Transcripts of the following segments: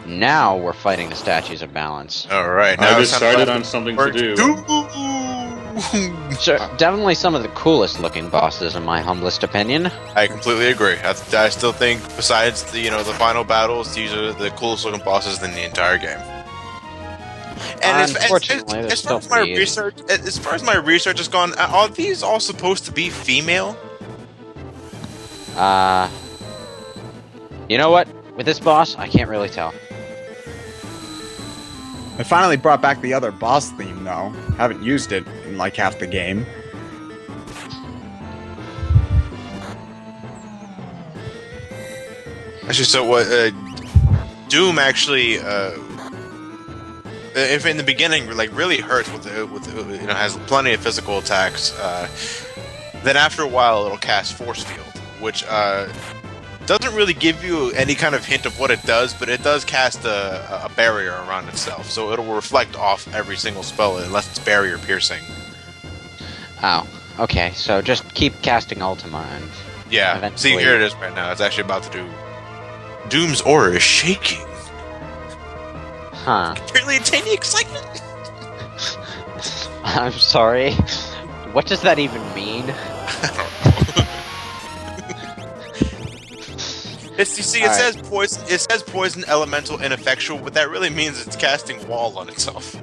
Now we're fighting the statues of balance. Alright, I now it's time decided on something to do. Sure, definitely some of the coolest looking bosses in my humblest opinion. I completely agree. I still think, besides the the final battles, these are the coolest looking bosses in the entire game. And Unfortunately, as far as my research has gone, are these all supposed to be female? You know what? With this boss, I can't really tell. I finally brought back the other boss theme, though. Haven't used it in like half the game. Actually, so what? Doom actually, if in the beginning like really hurts with has plenty of physical attacks, then after a while it'll cast Force Field, which doesn't really give you any kind of hint of what it does, but it does cast a barrier around itself, so it'll reflect off every single spell unless it's barrier piercing. Oh, okay, so just keep casting Ultima and... Yeah, eventually... see, here it is right now. It's actually about to do... Doom's aura is shaking. Huh. Apparently a tiny excitement. I'm sorry. What does that even mean? You see, it says poison. It says poison, elemental, ineffectual, but that really means it's casting wall on itself.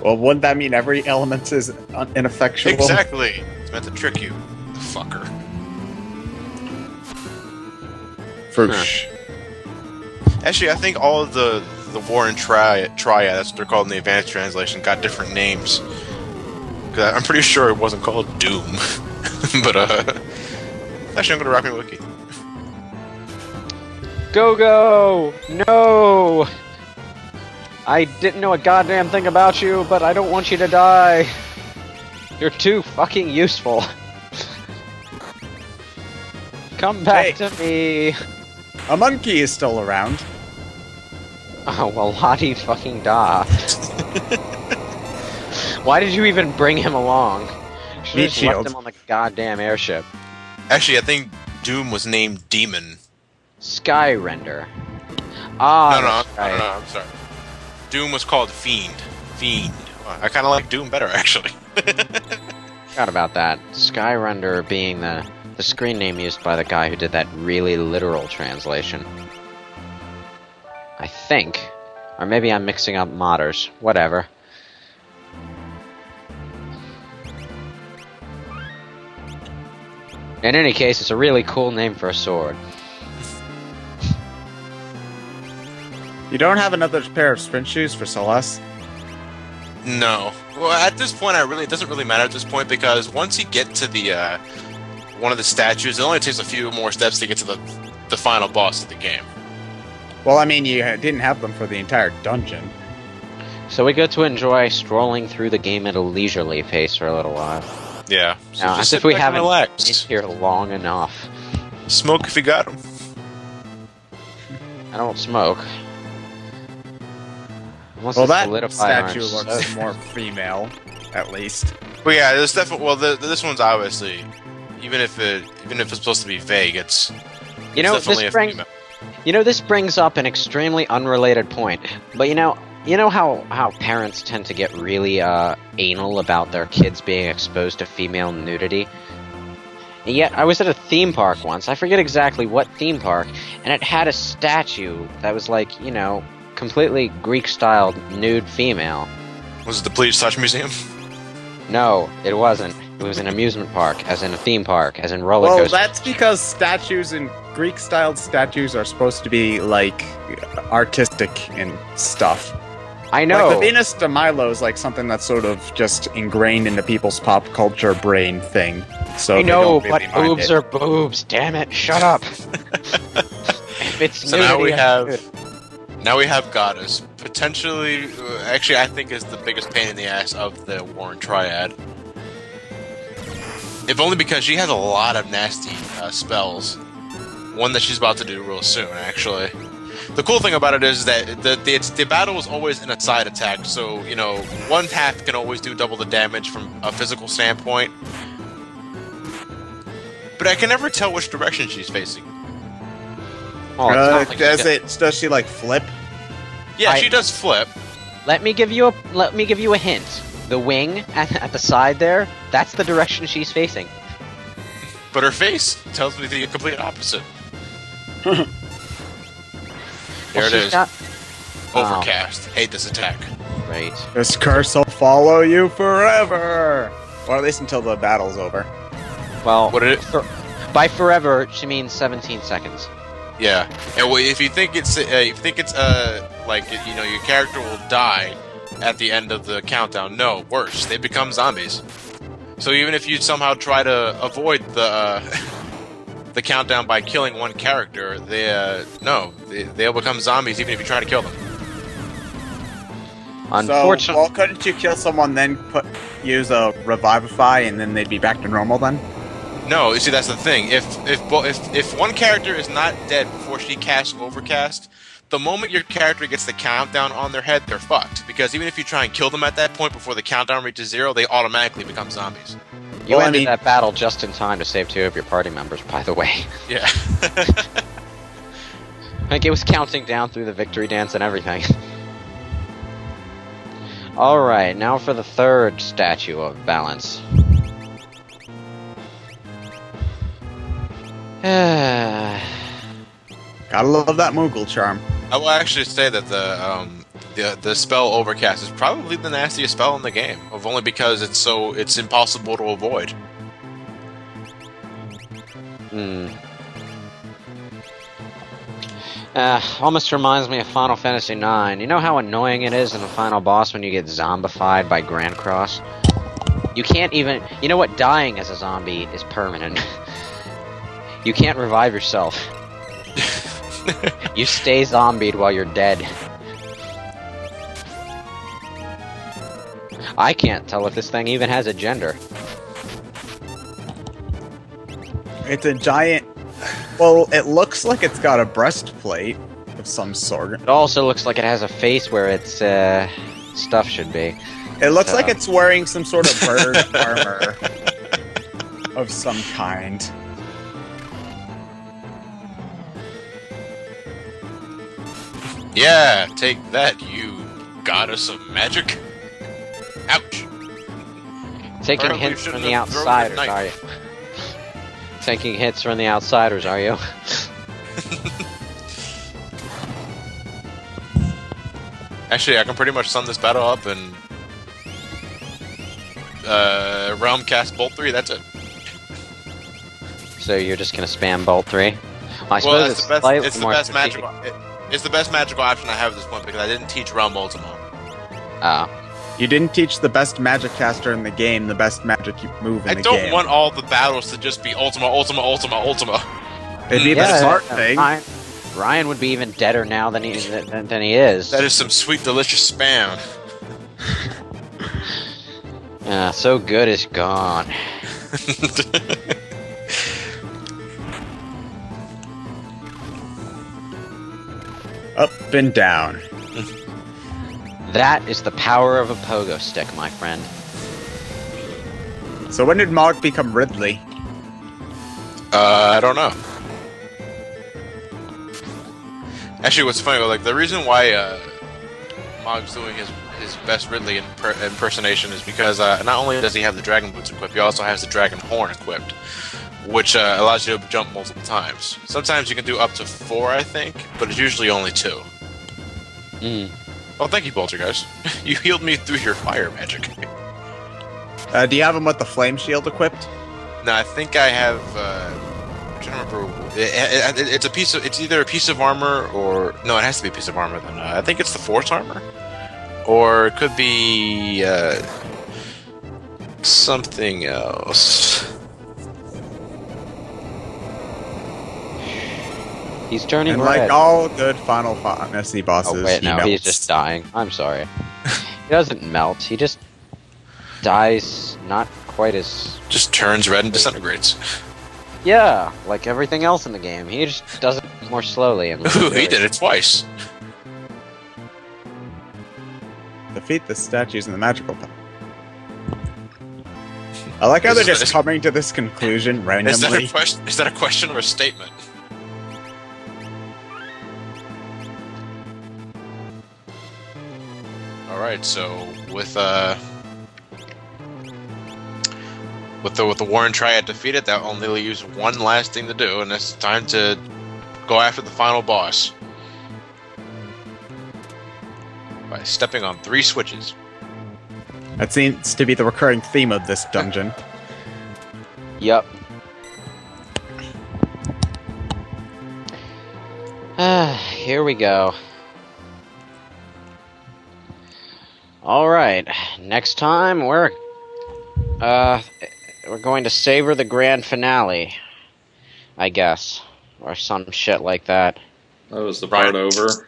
Well, wouldn't that mean every element is ineffectual? Exactly. It's meant to trick you, the fucker. Foosh. Actually, I think all of the Warren Triad, that's what they're called in the advanced translation, got different names. Cause I'm pretty sure it wasn't called Doom. But actually, I'm gonna rock my wiki. Go! No! I didn't know a goddamn thing about you, but I don't want you to die. You're too fucking useful. Come back to me. A monkey is still around. Oh, well, Lottie fucking da. Why did you even bring him along? Should have just left him on the goddamn airship. Actually, I think Doom was named Demon. Sky Render. Ah, no, I'm sorry. Doom was called Fiend. I kind of like Doom better, actually. Forgot about that. Sky Render being the screen name used by the guy who did that really literal translation. I think. Or maybe I'm mixing up modders. Whatever. In any case, it's a really cool name for a sword. You don't have another pair of sprint shoes for Celeste? No. Well, at this point, it doesn't really matter at this point, because once you get to the one of the statues, it only takes a few more steps to get to the final boss of the game. Well, I mean, you didn't have them for the entire dungeon. So we get to enjoy strolling through the game at a leisurely pace for a little while. Yeah. So now, just as if we haven't been relaxed. here long enough. Smoke if you got them. I don't smoke. Unless Well, it's that solidified statue orange looks soda. more female, at least. But yeah, there's definitely. Well, this one's obviously, even if it's supposed to be vague, it's definitely a female. This brings up an extremely unrelated point. But you know how parents tend to get really anal about their kids being exposed to female nudity? And yet, I was at a theme park once, I forget exactly what theme park, and it had a statue that was like, completely Greek-styled nude female. Was it the Bleach Touch Museum? No, it wasn't. It was an amusement park, as in a theme park, as in roller coasters. Well, that's because statues and Greek-styled statues are supposed to be, like, artistic and stuff. I know. Like, the Venus de Milo is like something that's sort of just ingrained into people's pop culture brain thing. So I know, they don't really but mind boobs it. are boobs. Damn it! Shut up. If it's So now nudity, we I'm good. have Now we have Goddess, potentially, actually I think is the biggest pain in the ass of the Warren Triad. If only because she has a lot of nasty spells. One that she's about to do real soon, actually. The cool thing about it is that the battle is always in a side attack, so, you know, one half can always do double the damage from a physical standpoint. But I can never tell which direction she's facing. Well, it's not like she's does she like flip? Yeah, she does flip. Let me give you a hint. The wing at the side there, that's the direction she's facing. But her face tells me the complete opposite. There it is. Overcast. Hate this attack. Right. This curse will follow you forever, or at least until the battle's over. Well, What did it? by forever, she means 17 seconds. Yeah. And if you think it's like your character will die at the end of the countdown, no, worse, they become zombies. So even if you somehow try to avoid the the countdown by killing one character, they'll become zombies even if you try to kill them. Unfortunately, So, well, couldn't you kill someone then use a revivify and then they'd be back to normal then? No, you see that's the thing. If one character is not dead before she casts Overcast, the moment your character gets the countdown on their head, they're fucked. Because even if you try and kill them at that point before the countdown reaches 0, they automatically become zombies. you ended that battle just in time to save 2 of your party members, by the way. Yeah. Like, it was counting down through the victory dance and everything. Alright, now for the third statue of balance. Gotta love that Moogle charm. I will actually say that the spell Overcast is probably the nastiest spell in the game, only because it's impossible to avoid. Almost reminds me of Final Fantasy IX. You know how annoying it is in the final boss when you get zombified by Grand Cross? You can't even... You know what? Dying as a zombie is permanent. You can't revive yourself. You stay zombied while you're dead. I can't tell if this thing even has a gender. It's a giant... Well, it looks like it's got a breastplate of some sort. It also looks like it has a face where its stuff should be. It looks like it's wearing some sort of bird armor of some kind. Yeah, take that, you goddess of magic. Ouch. Taking Apparently hints you from shouldn't the have thrown outsiders, the knife. are you? Taking hits from the outsiders, are you? Actually, I can pretty much sum this battle up and Realm cast Bolt 3, that's it. So you're just gonna spam Bolt 3? I suppose Well, it's slightly it's the more best strategic. magical. It's the best magical option I have at this point because I didn't teach Realm Ultima. You didn't teach the best magic caster in the game the best magic move in I the don't game. want all the battles to just be Ultima, Ultima, Ultima, Ultima. It'd be the smart thing. Ryan would be even deader now than he is. That is some sweet, delicious spam. So good is gone. Up and down. That is the power of a pogo stick, my friend. So when did Mog become Ridley? I don't know. Actually, what's funny, like the reason why Mog's doing his best Ridley impersonation is because not only does he have the dragon boots equipped, he also has the dragon horn equipped, which allows you to jump multiple times. Sometimes you can do up to 4, I think, but it's usually only 2. Well, thank you, Poltergeist. You healed me through your fire magic. Do you have him with the flame shield equipped? No, I think I have. I'm trying to remember. It's a piece of. It's either a piece of armor or no. It has to be a piece of armor. Then I think it's the force armor, or it could be something else. He's turning And red. like all good Final Fantasy bosses, Oh wait, he no, melts. he's just dying. I'm sorry. He doesn't melt. He just dies not quite as... Just turns red and disintegrates. Yeah, like everything else in the game. He just does it more slowly. And Ooh, he did it twice. Defeat the statues in the magical path. I like how they're just coming to this conclusion randomly. Is that a question or a statement? All right, so with the Warren Triad defeated, that only leaves one last thing to do, and it's time to go after the final boss by stepping on 3 switches. That seems to be the recurring theme of this dungeon. Yep. Here we go. Alright, next time we're going to savor the grand finale, I guess. Or some shit like that. That was the part over.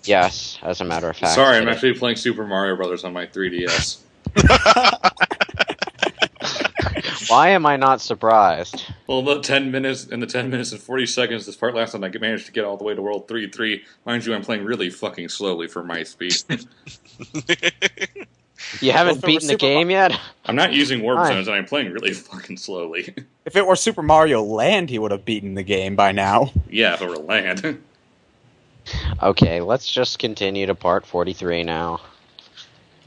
Yes, as a matter of fact. Sorry, I'm actually playing Super Mario Brothers on my 3DS. Why am I not surprised? Well, the 10 minutes and 40 seconds this part lasted, I managed to get all the way to World 3-3. Mind you, I'm playing really fucking slowly for my speed. You haven't beaten the game yet? I'm not using warp zones, and I'm playing really fucking slowly. If it were Super Mario Land, he would have beaten the game by now. Yeah, if it were Land. Okay, let's just continue to part 43 now.